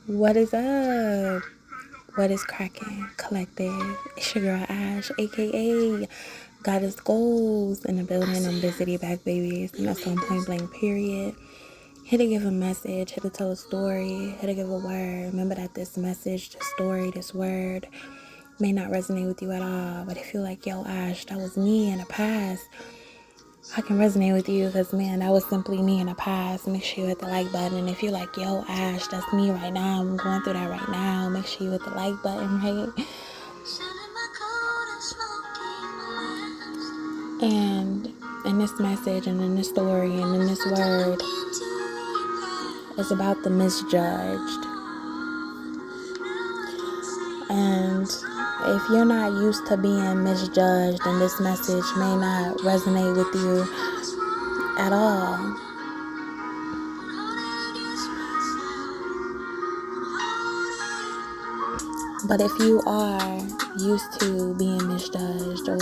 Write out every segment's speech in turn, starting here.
What is up? What is cracking? Collective. It's your girl Ash, aka Goddess Goals, in the building. I'm the city back, babies. And that's on point blank, period. Here to give a message, here to tell a story, here to give a word. Remember that this message, this story, this word may not resonate with you at all. But if you're like, yo, Ash, that was me in the past, I can resonate with you because, man, that was simply me in the past. Make sure you hit the like button. And if you're like, yo, Ash, that's me right now, I'm going through that right now, make sure you hit the like button, right? And in this message and in this story and in this word, it's about the misjudged. And if you're not used to being misjudged, then this message may not resonate with you at all. But if you are used to being misjudged, or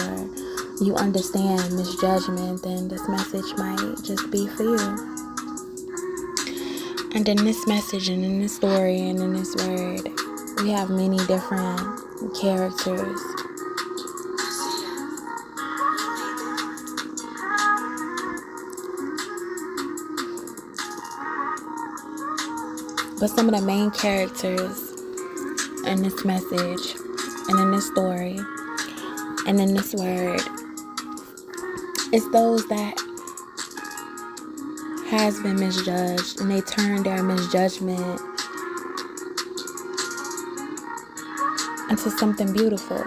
you understand misjudgment, then this message might just be for you. And in this message and in this story and in this word, we have many different characters. But some of the main characters in this message and in this story and in this word is those that has been misjudged, and they turn their misjudgment into something beautiful.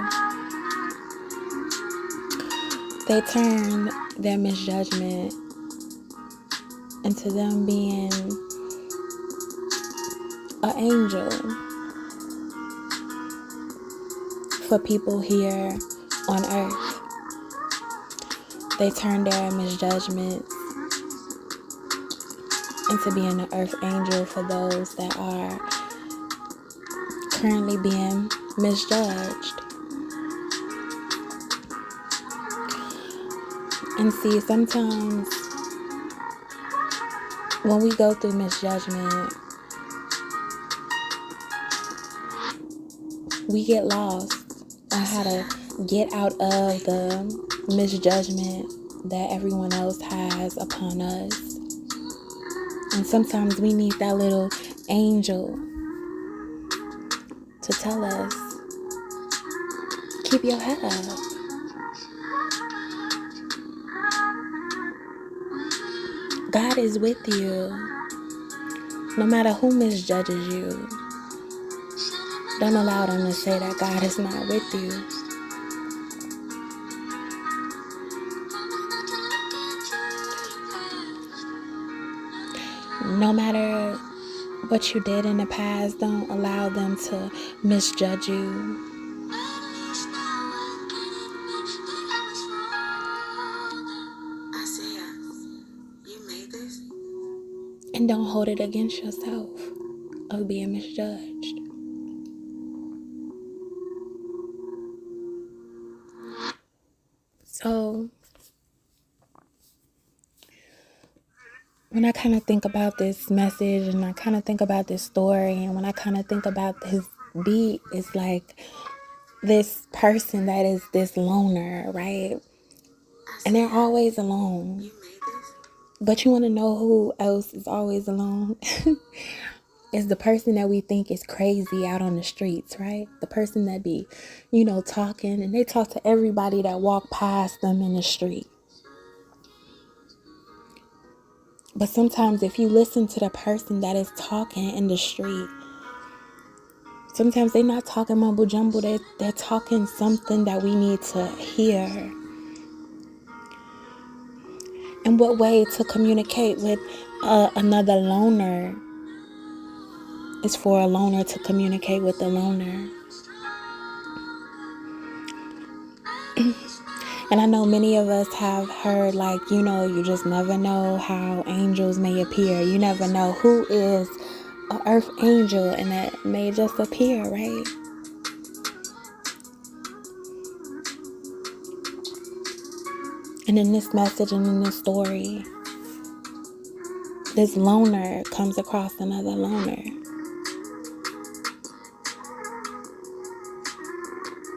They turn their misjudgment into them being an angel for people here on earth. They turn their misjudgments into being an earth angel for those that are currently being misjudged. And see, sometimes when we go through misjudgment, we get lost on how to get out of the misjudgment that everyone else has upon us. And sometimes we need that little angel to tell us, keep your head up. God is with you. No matter who misjudges you, don't allow them to say that God is not with you. No matter what you did in the past, don't allow them to misjudge you. And don't hold it against yourself of being misjudged. So, when I kind of think about this message and I kind of think about this story, and when I kind of think about this beat, it's like this person that is this loner, right? And they're always alone. But you want to know who else is always alone? Is the person that we think is crazy out on the streets, right? The person that be, talking, and they talk to everybody that walk past them in the street. But sometimes if you listen to the person that is talking in the street, sometimes they're not talking mumble jumble. They're talking something that we need to hear. And what way to communicate with another loner is for a loner to communicate with a loner. And I know many of us have heard, you just never know how angels may appear. You never know who is an earth angel, and it may just appear, right? And in this message and in this story, this loner comes across another loner.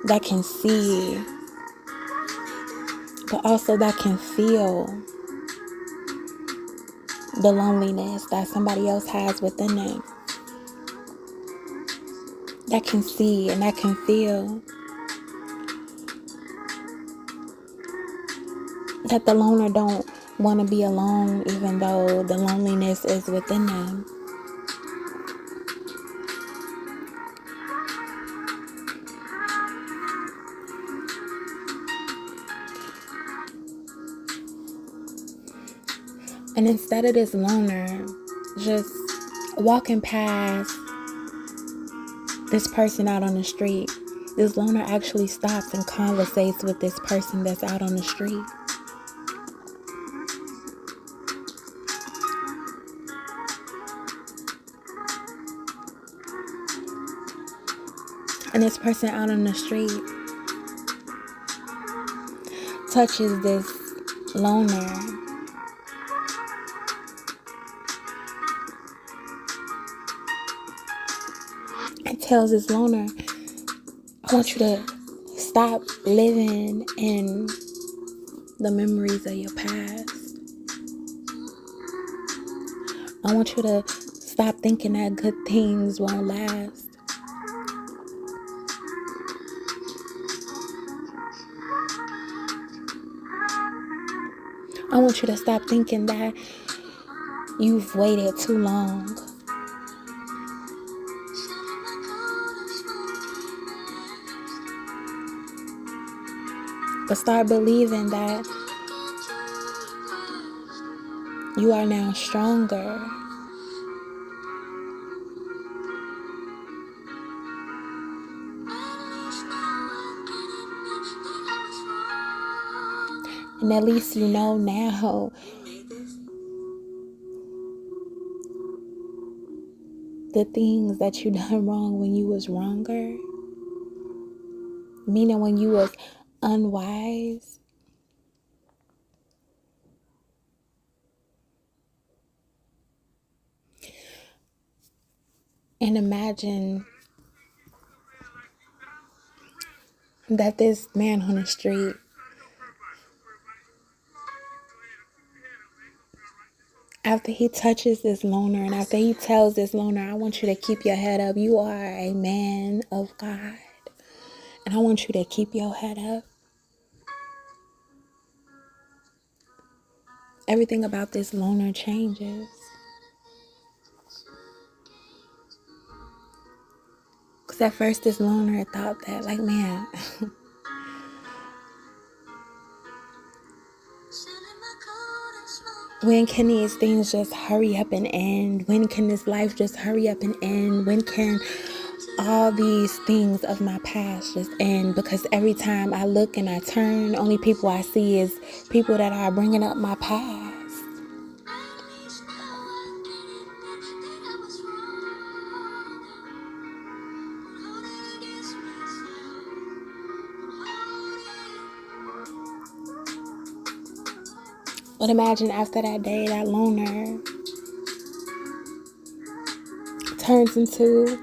that can see, but also that can feel the loneliness that somebody else has within them. That can see and that can feel that the loner don't want to be alone even though the loneliness is within them. And instead of this loner just walking past this person out on the street, this loner actually stops and conversates with this person that's out on the street. And this person out on the street touches this loner and tells this loner, I want you to stop living in the memories of your past. I want you to stop thinking that good things won't last. I want you to stop thinking that you've waited too long. But start believing that you are now stronger. And at least you know now the things that you done wrong when you was wronger. Meaning when you was unwise. And imagine that this man on the street, after he touches this loner and after he tells this loner, I want you to keep your head up. You are a man of God. And I want you to keep your head up. Everything about this loner changes. Because at first this loner thought that, like, man, when can these things just hurry up and end? When can this life just hurry up and end? When can all these things of my past just end? Because every time I look and I turn, only people I see is people that are bringing up my past. But imagine after that day, that loner turns into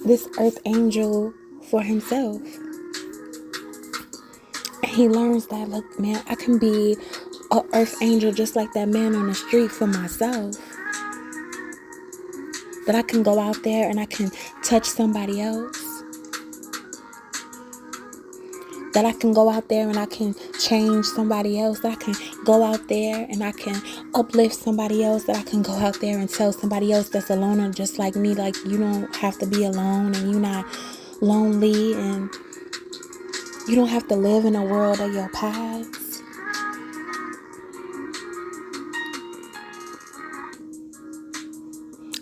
this earth angel for himself. And he learns that, look, man, I can be an earth angel just like that man on the street for myself. That I can go out there and I can touch somebody else. That I can go out there and I can change somebody else. That I can go out there and I can uplift somebody else. That I can go out there and tell somebody else that's a loner just like me, like, you don't have to be alone and you're not lonely and you don't have to live in a world of your past.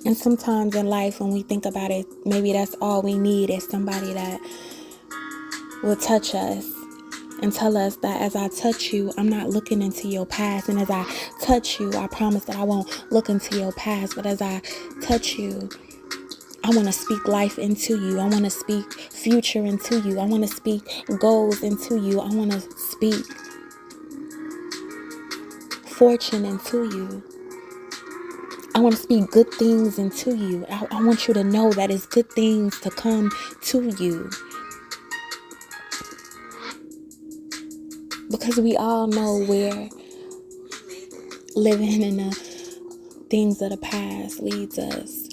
And sometimes in life when we think about it, maybe that's all we need is somebody that will touch us and tell us that as I touch you, I'm not looking into your past. And as I touch you, I promise that I won't look into your past. But as I touch you, I want to speak life into you. I want to speak future into you. I want to speak goals into you. I want to speak fortune into you. I want to speak good things into you. I want you to know that it's good things to come to you. Because we all know where living in the things of the past leads us.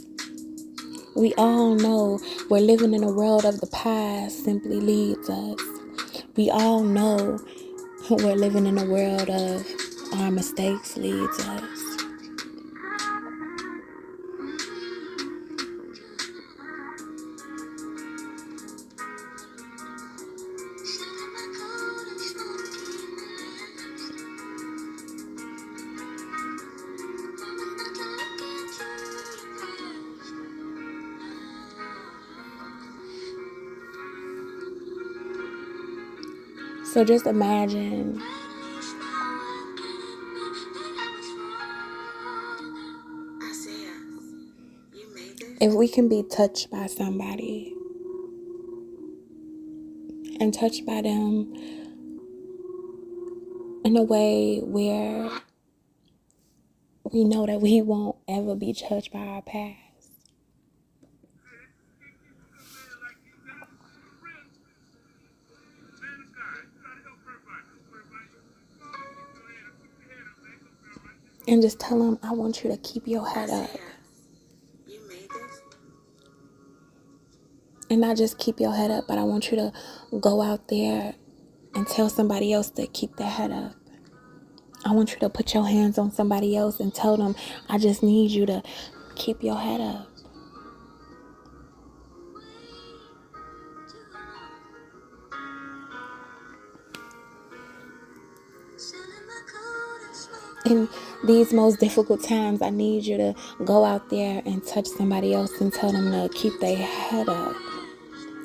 We all know where living in a world of the past simply leads us. We all know where living in a world of our mistakes leads us. So just imagine if we can be touched by somebody and touched by them in a way where we know that we won't ever be touched by our past. And just tell them, I want you to keep your head up. And not just keep your head up, but I want you to go out there and tell somebody else to keep their head up. I want you to put your hands on somebody else and tell them, I just need you to keep your head up. In these most difficult times, I need you to go out there and touch somebody else and tell them to keep their head up.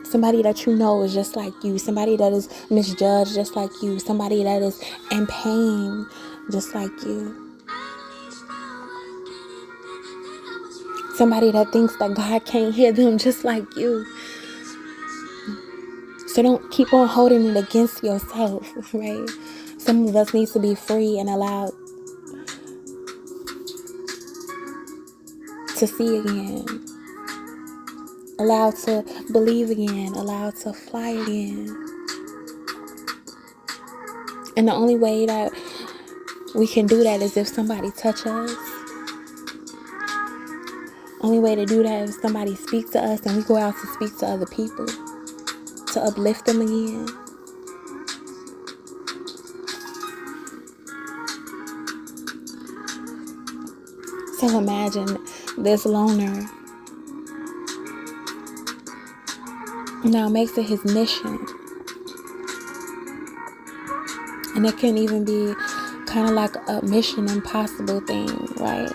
Somebody that you know is just like you. Somebody that is misjudged just like you. Somebody that is in pain just like you. Somebody that thinks that God can't hear them just like you. So don't keep on holding it against yourself, right? Some of us need to be free and allowed to see again. Allowed to believe again. Allowed to fly again. And the only way that we can do that is if somebody touches us. Only way to do that is if somebody speaks to us and we go out to speak to other people. To uplift them again. So imagine this loner now makes it his mission. And it can even be kind of like a mission impossible thing, right?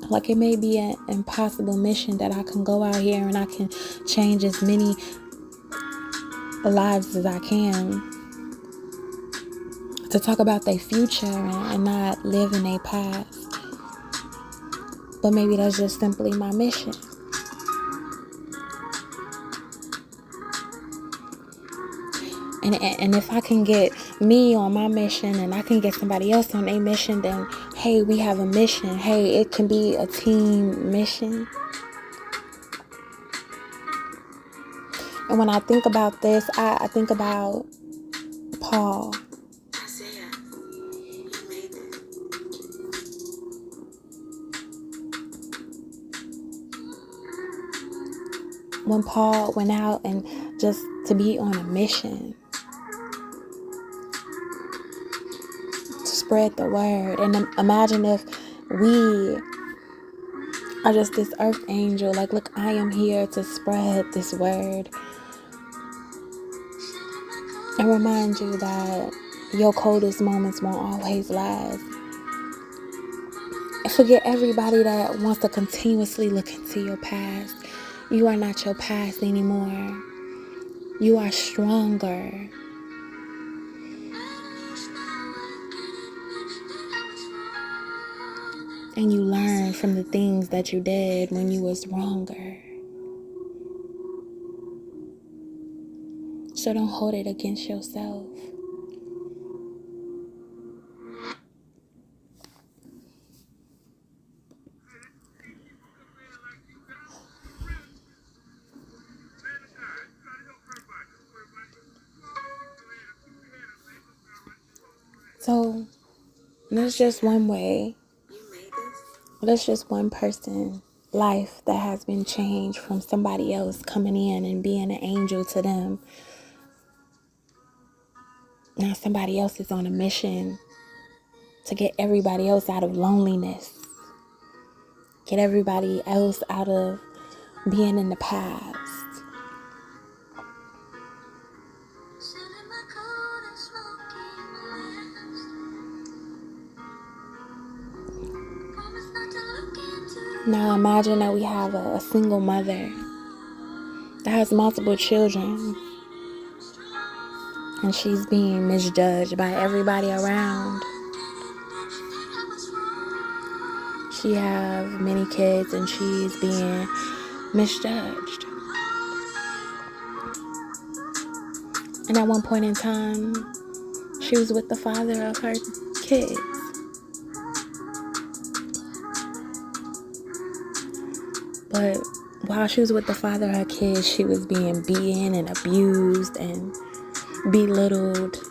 Like it may be an impossible mission that I can go out here and I can change as many lives as I can to talk about their future and not live in their past. But maybe that's just simply my mission. And if I can get me on my mission and I can get somebody else on their mission, then hey, we have a mission. Hey, it can be a team mission. And when I think about this, I think about Paul. When Paul went out and just to be on a mission. Spread the word. And imagine if we are just this earth angel. Like, look, I am here to spread this word. And remind you that your coldest moments won't always last. And forget everybody that wants to continuously look into your past. You are not your past anymore. You are stronger. And you learn from the things that you did when you was wronger. So don't hold it against yourself. So that's just one way. That's just one person life that has been changed from somebody else coming in and being an angel to them. Now somebody else is on a mission to get everybody else out of loneliness. Get everybody else out of being in the past. Now imagine that we have a single mother that has multiple children, and she's being misjudged by everybody around. She have many kids and she's being misjudged. And at one point in time, she was with the father of her kids. But while she was with the father of her kids, she was being beaten and abused and belittled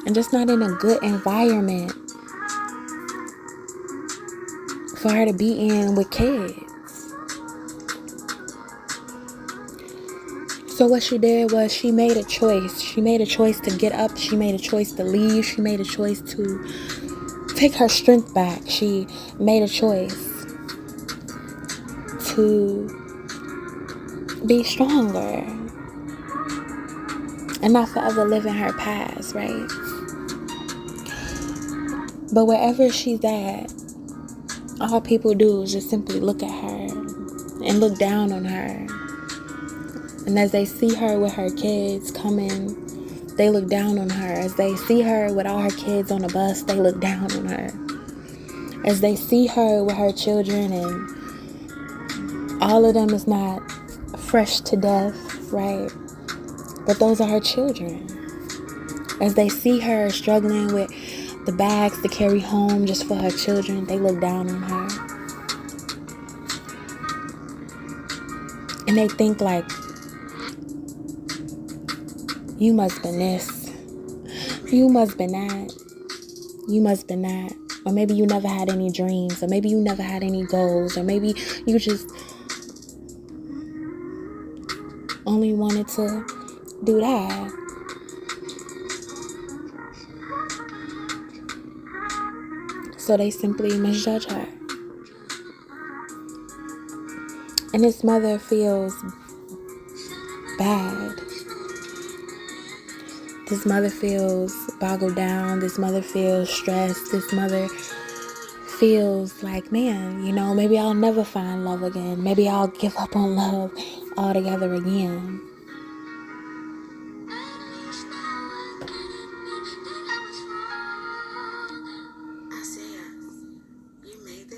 and just not in a good environment for her to be in with kids. So what she did was she made a choice. She made a choice to get up. She made a choice to leave. She made a choice to take her strength back. She made a choice to be stronger and not forever live in her past, right? But wherever she's at, all people do is just simply look at her and look down on her. And as they see her with her kids coming, they look down on her. As they see her with all her kids on the bus, they look down on her. As they see her with her children, and all of them is not fresh to death, right? But those are her children. As they see her struggling with the bags to carry home just for her children, they look down on her. And they think like, you must been this. You must been that. You must been that. Or maybe you never had any dreams. Or maybe you never had any goals. Or maybe you just only wanted to do that. So they simply misjudge her. And this mother feels bad. This mother feels boggled down. This mother feels stressed. This mother feels like, man, maybe I'll never find love again. Maybe I'll give up on love altogether again.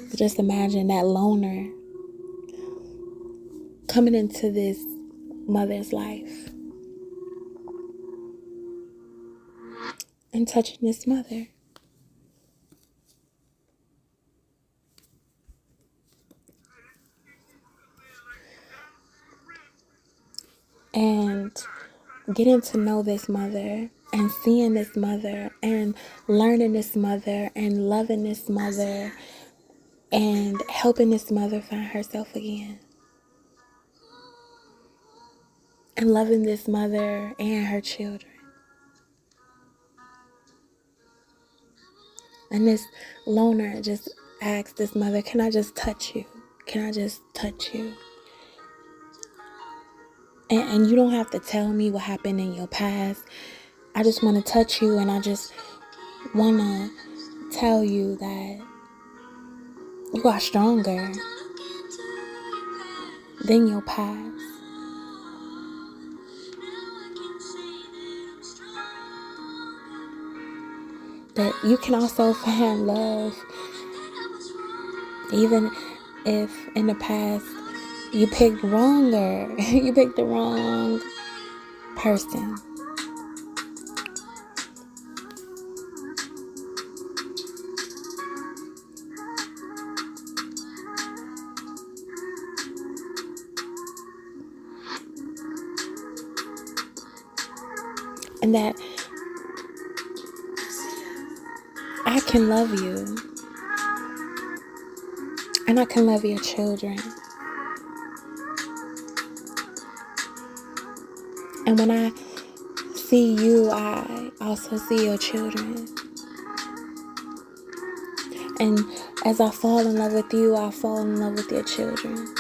But just imagine that loner coming into this mother's life and touching this mother. And getting to know this mother and seeing this mother and learning this mother and loving this mother and helping this mother find herself again. And loving this mother and her children. And this loner just asks this mother, can I just touch you? Can I just touch you? And you don't have to tell me what happened in your past. I just want to touch you, and I just want to tell you that you are stronger than your past. That you can also find love, even if in the past you picked wronger. You picked the wrong person. And that can love you. And I can love your children. And when I see you, I also see your children. And as I fall in love with you, I fall in love with your children.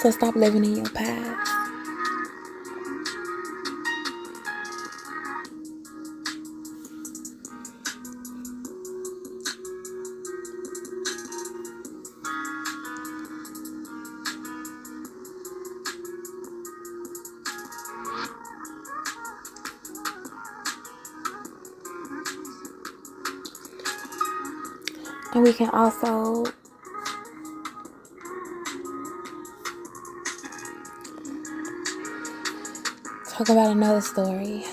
So stop living in your past. And we can also talk about another story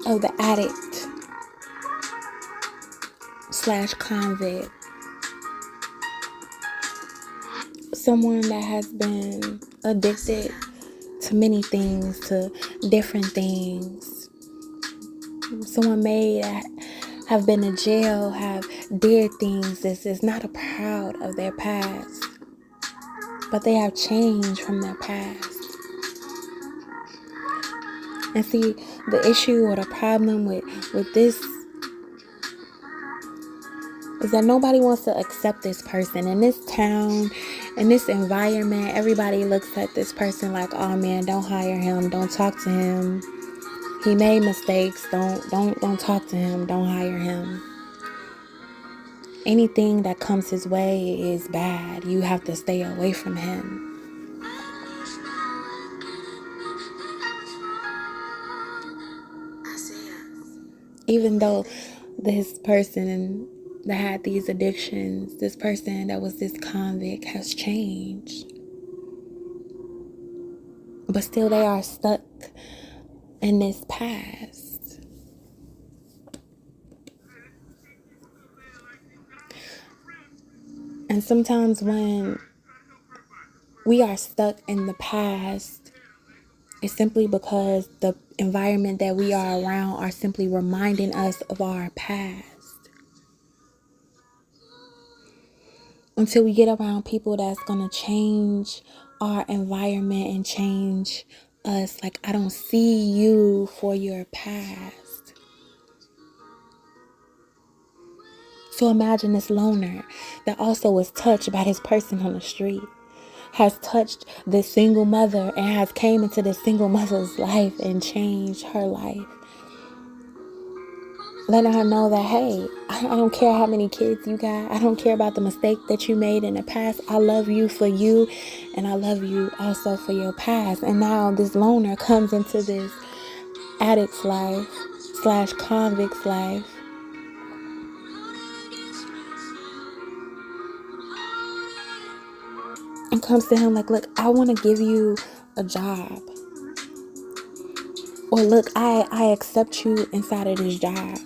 of the addict / convict. Someone that has been addicted to many things, to different things. Someone may have been in jail, have did things. This is not a proud of their past, but they have changed from their past. And see, the issue or the problem with this is that nobody wants to accept this person. In this town, in this environment, everybody looks at this person like, oh man, don't hire him, don't talk to him. He made mistakes, don't talk to him, don't hire him. Anything that comes his way is bad. You have to stay away from him. Even though this person that had these addictions, this person that was this convict has changed. But still they are stuck in this past. And sometimes when we are stuck in the past, it's simply because the environment that we are around are simply reminding us of our past. Until we get around people that's going to change our environment and change us. Like, I don't see you for your past. So imagine this loner that also was touched by this person on the street, has touched this single mother and has came into this single mother's life and changed her life. Letting her know that, hey, I don't care how many kids you got. I don't care about the mistake that you made in the past. I love you for you, and I love you also for your past. And now this loner comes into this addict's life / convict's life. And comes to him like, look, I want to give you a job. Or look, I accept you inside of this job.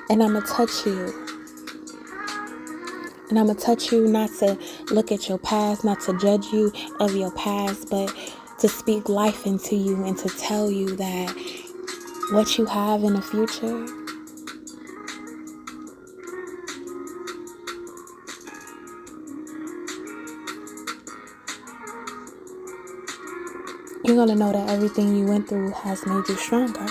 And I'm going to touch you. And I'm going to touch you not to look at your past, not to judge you of your past, but to speak life into you and to tell you that what you have in the future you're going to know that everything you went through has made you stronger.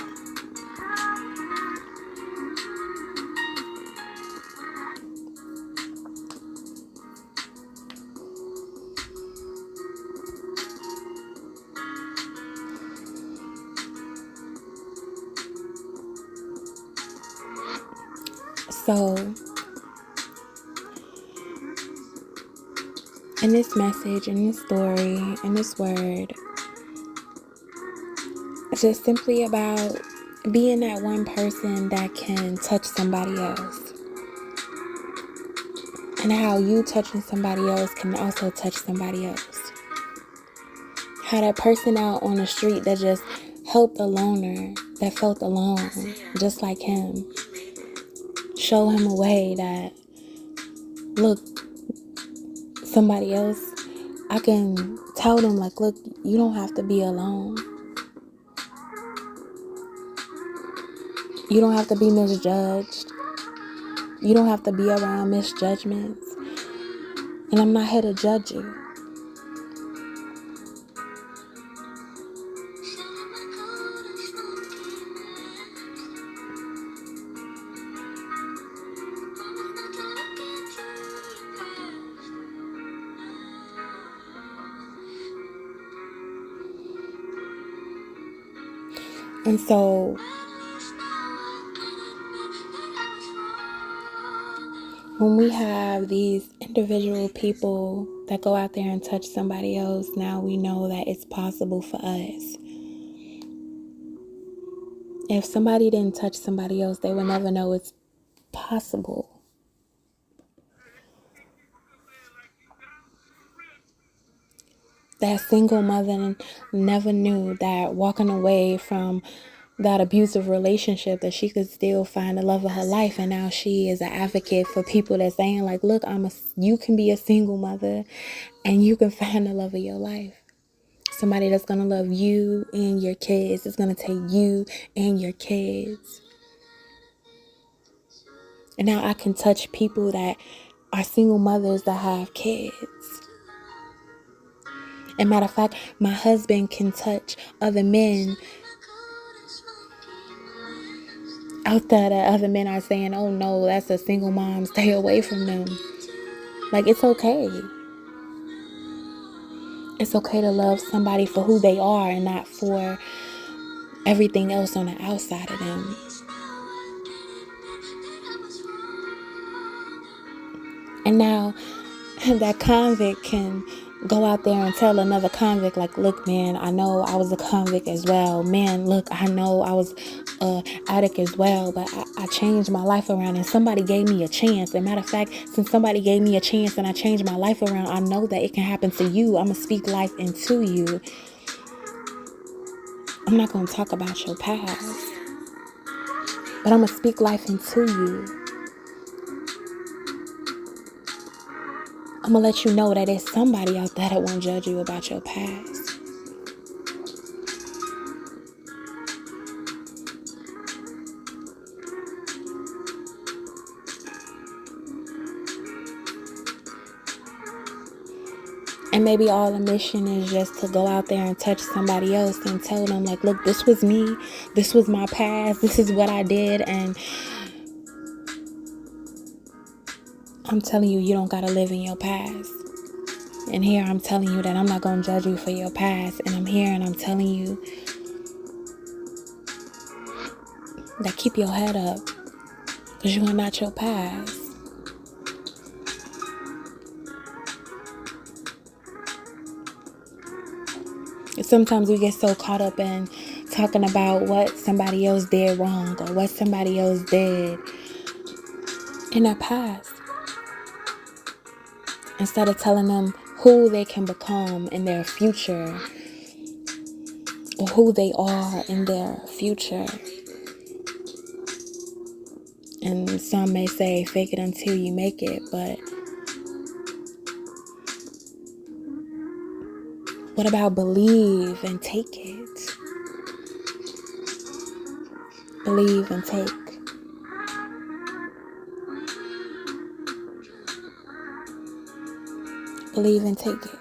So, in this message, in this story, in this word, it's just simply about being that one person that can touch somebody else. And how you touching somebody else can also touch somebody else. How that person out on the street that just helped a loner, that felt alone, just like him, show him a way that, look, somebody else, I can tell them, like, look, you don't have to be alone. You don't have to be misjudged. You don't have to be around misjudgments. And I'm not here to judge you. And so when we have these individual people that go out there and touch somebody else, now we know that it's possible for us. If somebody didn't touch somebody else, they would never know it's possible. That single mother never knew that walking away from that abusive relationship, that she could still find the love of her life. And now she is an advocate for people that's saying, like, look, you can be a single mother and you can find the love of your life. Somebody that's going to love you and your kids. It's going to take you and your kids. And now I can touch people that are single mothers that have kids. And matter of fact, my husband can touch other men out there that other men are saying, oh no, that's a single mom, stay away from them. Like, it's okay. It's okay to love somebody for who they are and not for everything else on the outside of them. And now that convict can go out there and tell another convict, like, look, man, I know I was a convict as well. Man, look, I know I was an addict as well, but I changed my life around and somebody gave me a chance. As a matter of fact, since somebody gave me a chance and I changed my life around, I know that it can happen to you. I'm going to speak life into you. I'm not going to talk about your past, but I'm going to speak life into you. I'm going to let you know that there's somebody out there that won't judge you about your past. And maybe all the mission is just to go out there and touch somebody else and tell them, like, look, this was me. This was my past. This is what I did. And I'm telling you, you don't got to live in your past. And here I'm telling you that I'm not going to judge you for your past. And I'm here and I'm telling you that keep your head up, because you are not your past. Sometimes we get so caught up in talking about what somebody else did wrong or what somebody else did in their past, instead of telling them who they can become in their future or who they are in their future. And some may say fake it until you make it, but what about believe and take it? Believe and take. Believe and take it.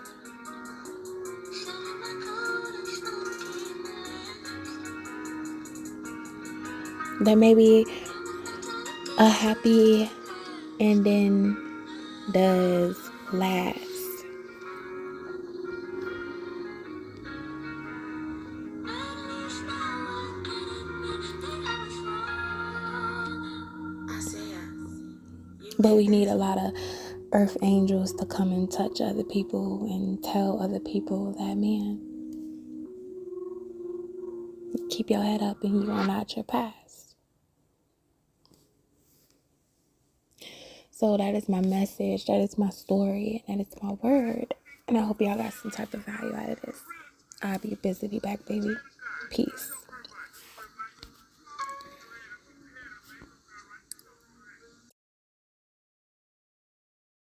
There may be a happy ending does last. But we need a lot of earth angels to come and touch other people and tell other people that, man, keep your head up and you are not your past. So that is my message. That is my story. That is my word. And I hope y'all got some type of value out of this. I'll be busy, be back, baby. Peace.